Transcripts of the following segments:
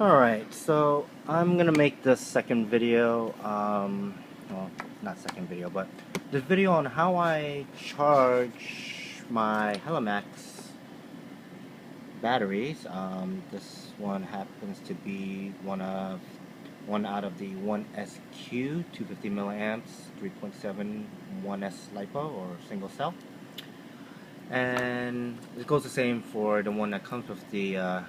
Alright, so I'm gonna make the second video, well, not second video, but this video on how I charge my Heli-Max batteries. This one happens to be one out of the 1SQ 250 milliamps 3.7 1S lipo or single cell, and it goes the same for the one that comes with the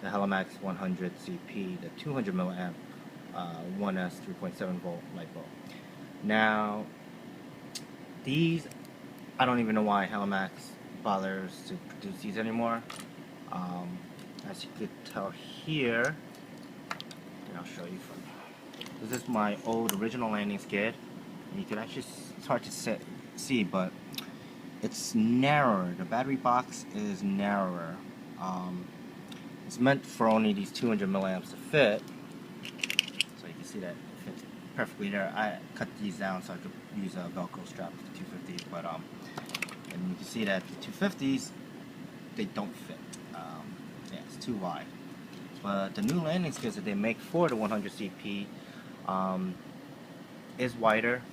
Heli-Max 100 CP, the 200 milliamp 1S 3.7 volt lipo. Now, these, I don't even know why Heli-Max bothers to produce these anymore. As you could tell here, and I'll show you from. This is my old original landing skid, and you can actually, it's hard to see, but it's narrower. The battery box is narrower. It's meant for only these 200 milliamps to fit, so you can see that it fits perfectly there. I cut these down so I could use a Velcro strap with the 250s, but and you can see that the 250s, they don't fit. Yeah, it's too wide. But the new landing skids that they make for the 100 CP is wider.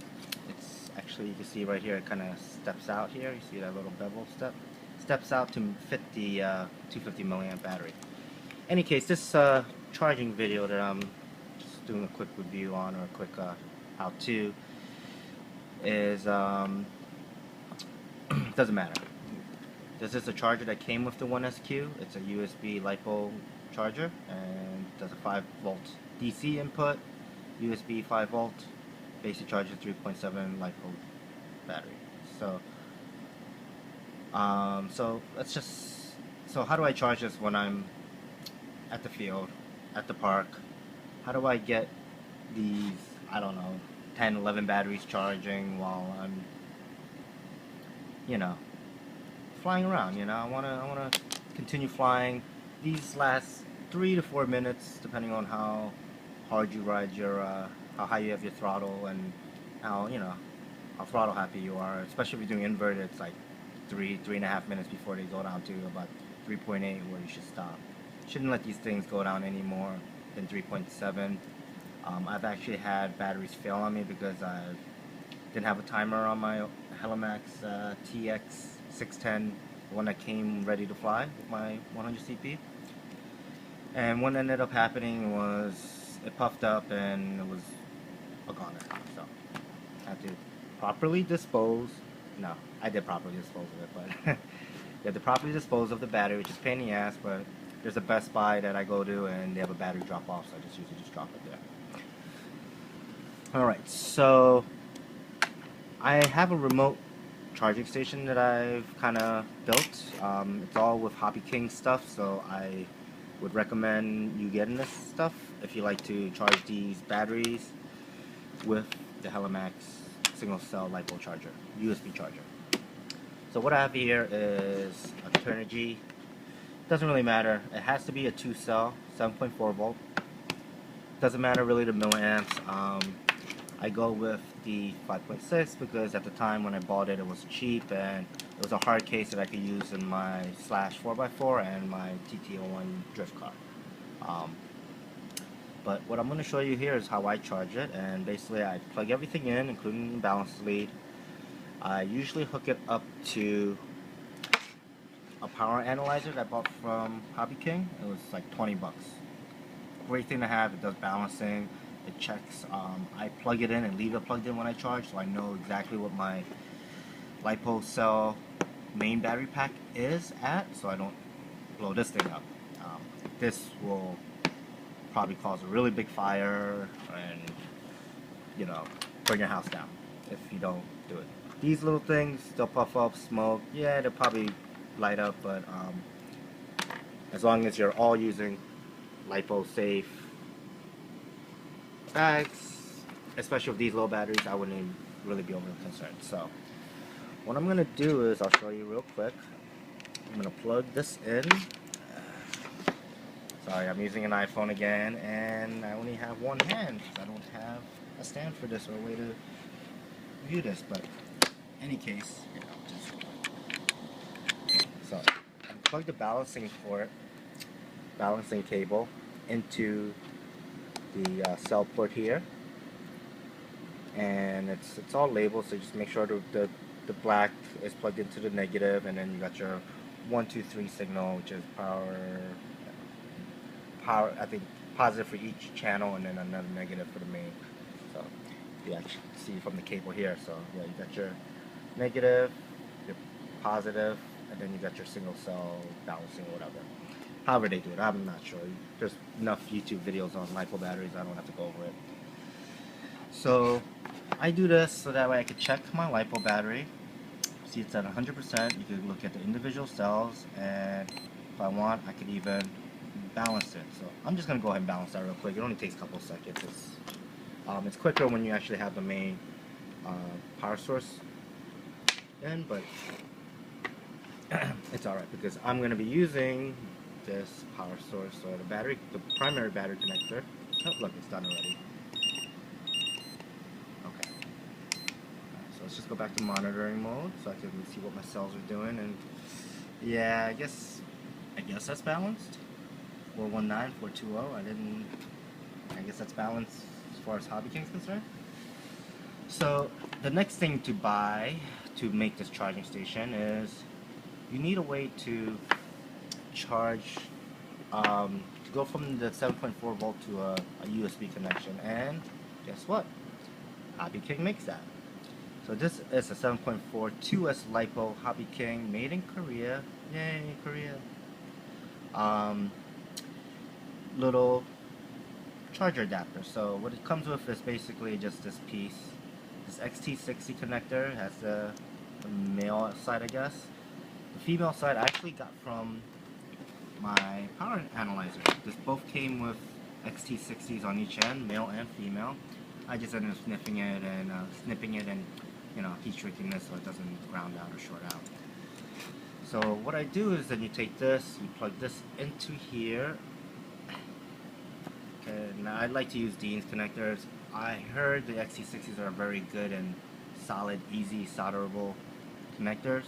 It's actually, you can see right here, it kind of steps out here. You see that little bevel steps out to fit the 250 milliamp battery. Any case, this charging video that I'm just doing a quick review on, or a quick how-to, is doesn't matter. This is a charger that came with the 1SQ. It's a USB LiPo charger, and does a 5 volt DC input, USB 5 volt, basic charger 3.7 LiPo battery. So so how do I charge this when I'm at the field, at the park? How do I get these, I don't know, 10, 11 batteries charging while I'm, flying around? I wanna continue flying. These last 3 to 4 minutes, depending on how hard you ride your, how high you have your throttle, and how throttle happy you are. Especially if you're doing inverted, it's like 3.5 minutes before they go down to about 3.8, where you should stop. Shouldn't let these things go down any more than 3.7. I've actually had batteries fail on me because I didn't have a timer on my Heli-Max TX610, the one that came ready to fly with my 100 CP. And what ended up happening was it puffed up and it was a goner. So I had to properly dispose. No, I did properly dispose of it, but you have to properly dispose of the battery, which is a pain in the ass. But there's a Best Buy that I go to, and they have a battery drop off, so I just usually just drop it there. Alright, so I have a remote charging station that I've kind of built. It's all with hobbyking stuff, so I would recommend you getting this stuff if you like to charge these batteries with the Heli-Max single cell LiPo charger, USB charger. So what I have here is a Turnigy. Doesn't really matter. It has to be a 2 cell, 7.4 volt. Doesn't matter really the milliamps. I go with the 5.6 because at the time when I bought it, it was cheap, and it was a hard case that I could use in my Slash 4x4 and my TT01 drift car. But what I'm going to show you here is how I charge it, and basically I plug everything in, including the balance lead. I usually hook it up to a power analyzer that I bought from hobbyking. It was like 20 bucks. Great thing to have. It does balancing. It checks. I plug it in and leave it plugged in when I charge, so I know exactly what my LiPo cell main battery pack is at, so I don't blow this thing up. This will probably cause a really big fire and burn your house down if you don't do it. These little things, they'll puff up smoke. Yeah, they'll probably light up, but as long as you're all using LiPo safe bags, especially with these low batteries, I wouldn't even really be overly concerned. So what I'm gonna do is I'll show you real quick. I'm gonna plug this in. Sorry, I'm using an iPhone again, and I only have one hand because I don't have a stand for this or a way to view this. But in any case, so I plugged the balancing cable into the cell port here, and it's all labeled, so just make sure the black is plugged into the negative, and then you got your 1, 2, 3 signal, which is power, I think positive for each channel, and then another negative for the main. So you actually see from the cable here. So yeah, you got your negative, your positive, and then you got your single cell balancing or whatever. However they do it, I'm not sure. There's enough YouTube videos on lipo batteries, I don't have to go over it. So I do this so that way I can check my lipo battery. See, it's at 100%. You can look at the individual cells, and if I want, I could even balance it. So I'm just gonna go ahead and balance that real quick. It only takes a couple of seconds. It's quicker when you actually have the main power source in, but it's alright because I'm gonna be using this power source, so the primary battery connector. Oh, look, it's done already. Okay. So let's just go back to monitoring mode so I can see what my cells are doing, and yeah, I guess that's balanced. 419, 420. I guess that's balanced as far as hobbyking is concerned. So the next thing to buy to make this charging station is you need a way to charge, to go from the 7.4 volt to a USB connection, and guess what? hobbyking makes that. So this is a 7.4 2S lipo hobbyking, made in Korea. Yay, Korea. Little charger adapter. So what it comes with is basically just this piece. This XT60 connector has the male side, I guess. The female side I actually got from my power analyzer. This both came with XT60s on each end, male and female. I just ended up snipping it and heat shrinking this so it doesn't ground out or short out. So what I do is then you take this, you plug this into here. Okay, now I like to use Dean's connectors. I heard the XT60s are very good and solid, easy, solderable connectors.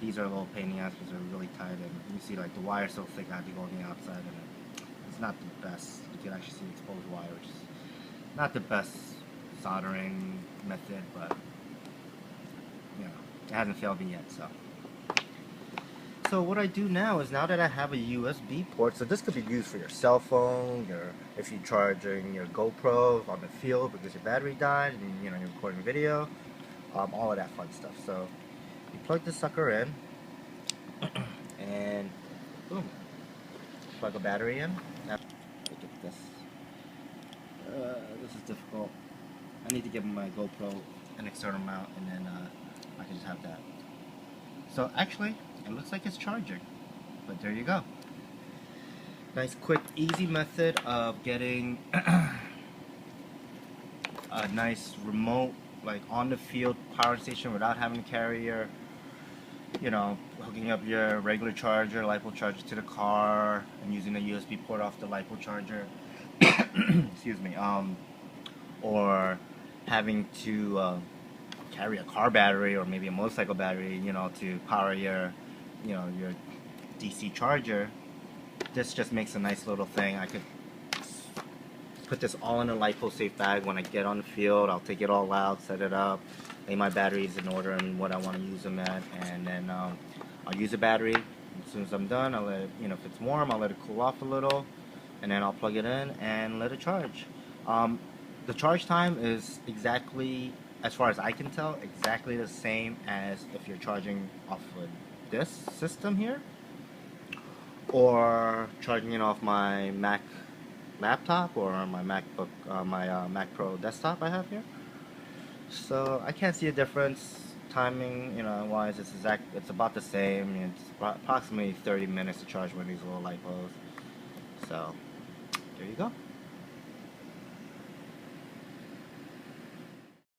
These are a little pain in the ass because they're really tight, and you see like the wire's so thick I have to go on the outside, and it's not the best. You can actually see exposed wire, which is not the best soldering method, but it hasn't failed me yet. So what I do now is, now that I have a USB port, so this could be used for your cell phone, if you're charging your GoPro on the field because your battery died and you're recording video, all of that fun stuff. So you plug this sucker in, and boom, plug a battery in. Now, look at this. This is difficult. I need to give my GoPro an external mount, and then I can just have that. So actually, it looks like it's charging, but there you go. Nice, quick, easy method of getting a nice remote, like on the field power station without having to carry your, hooking up your regular charger, lipo charger to the car, and using a USB port off the lipo charger. Excuse me. Or having to carry a car battery or maybe a motorcycle battery, to power your DC charger. This just makes a nice little thing. I could put this all in a lipo safe bag. When I get on the field, I'll take it all out, set it up, lay my batteries in order and what I want to use them at, and then I'll use the battery. As soon as I'm done, I'll let it, if it's warm, I'll let it cool off a little, and then I'll plug it in and let it charge. The charge time is exactly, as far as I can tell, exactly the same as if you're charging off of this system here, or charging it off my Mac laptop or my MacBook, my Mac Pro desktop I have here. So I can't see a difference timing, wise. It's about the same. It's approximately 30 minutes to charge one of these little lipos. So there you go.